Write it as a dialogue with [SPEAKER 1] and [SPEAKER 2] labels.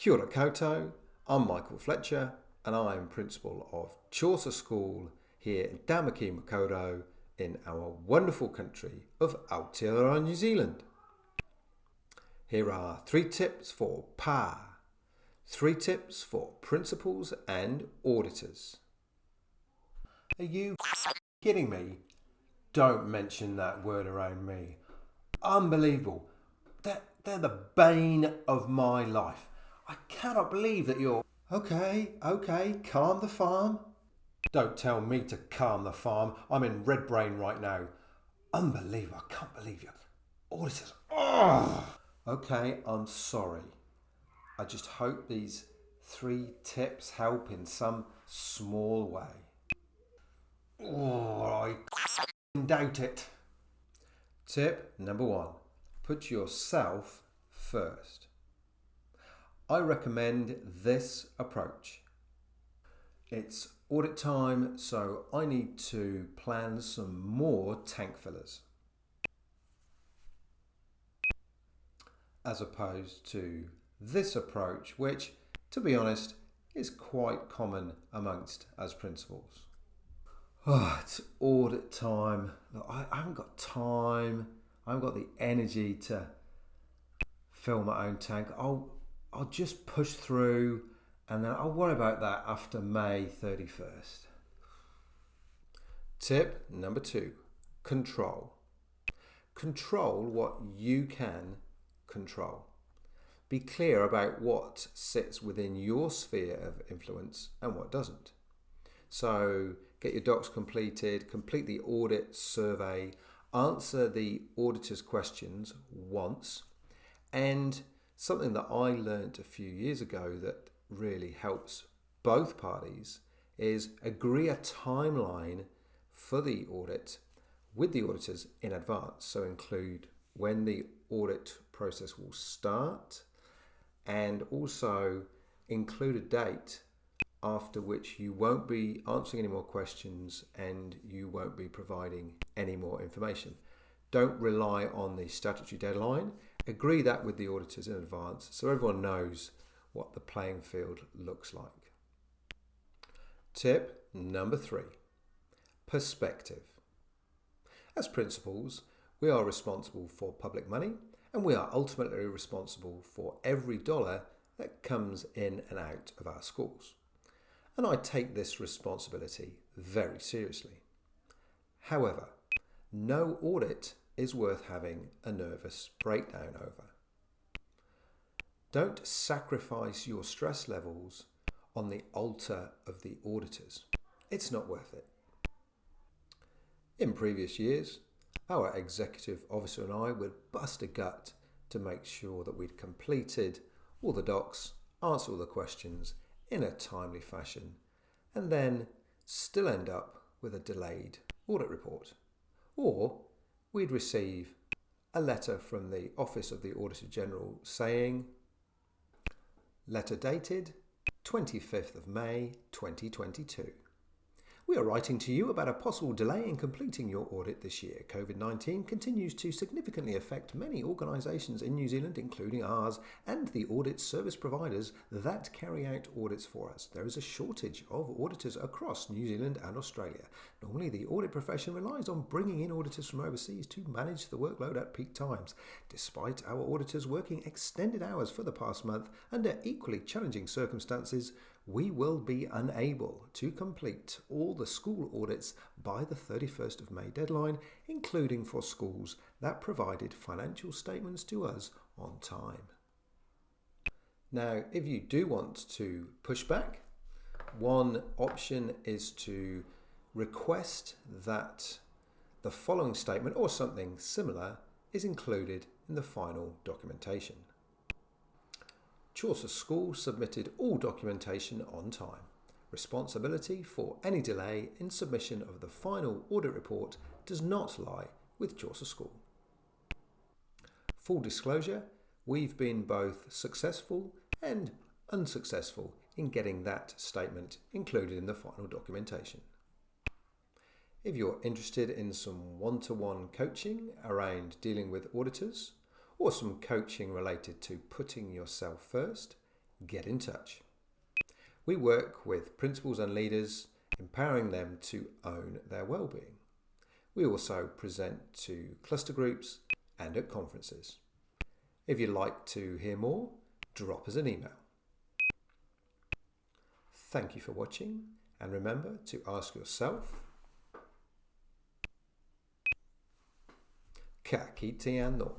[SPEAKER 1] Kia ora koutou, I'm Michael Fletcher and I'm Principal of Chaucer School here in Tamaki Makaurau in our wonderful country of Aotearoa, New Zealand. Here are 3 tips for PA, 3 tips for Principals and Auditors. Are you kidding me? Don't mention that word around me. Unbelievable. They're the bane of my life. I cannot believe that you're... Okay, calm the farm. Don't tell me to calm the farm. I'm in red brain right now. Unbelievable, I can't believe you. Auditors, Okay, I'm sorry. I just hope these 3 tips help in some small way. I doubt it. Tip number 1. Put yourself first. I recommend this approach. It's audit time, so I need to plan some more tank fillers, as opposed to this approach, which, to be honest, is quite common amongst us principals. It's audit time. Look, I haven't got time. I haven't got the energy to fill my own tank. I'll just push through and then I'll worry about that after May 31st. Tip number 2, control. Control what you can control. Be clear about what sits within your sphere of influence and what doesn't. So get your docs completed, complete the audit survey, answer the auditor's questions once, and something that I learned a few years ago that really helps both parties is agree a timeline for the audit with the auditors in advance. So include when the audit process will start and also include a date after which you won't be answering any more questions and you won't be providing any more information. Don't rely on the statutory deadline. Agree that with the auditors in advance so everyone knows what the playing field looks like. Tip number 3, perspective. As principals, we are responsible for public money and we are ultimately responsible for every dollar that comes in and out of our schools. And I take this responsibility very seriously. However, no audit is worth having a nervous breakdown over. Don't sacrifice your stress levels on the altar of the auditors. It's not worth it. In previous years, our executive officer and I would bust a gut to make sure that we'd completed all the docs, answered all the questions in a timely fashion, and then still end up with a delayed audit report. Or we'd receive a letter from the Office of the Auditor General saying, letter dated 25th of May 2022. We are writing to you about a possible delay in completing your audit this year. COVID-19 continues to significantly affect many organisations in New Zealand, including ours, and the audit service providers that carry out audits for us. There is a shortage of auditors across New Zealand and Australia. Normally, the audit profession relies on bringing in auditors from overseas to manage the workload at peak times. Despite our auditors working extended hours for the past month under equally challenging circumstances, we will be unable to complete all the school audits by the 31st of May deadline, including for schools that provided financial statements to us on time. Now, if you do want to push back, one option is to request that the following statement or something similar is included in the final documentation. Chaucer School submitted all documentation on time. Responsibility for any delay in submission of the final audit report does not lie with Chaucer School. Full disclosure, we've been both successful and unsuccessful in getting that statement included in the final documentation. If you're interested in some one-to-one coaching around dealing with auditors, or some coaching related to putting yourself first, get in touch. We work with principals and leaders, empowering them to own their well-being. We also present to cluster groups and at conferences. If you'd like to hear more, drop us an email. Thank you for watching, and remember to ask yourself, Ka kite anō.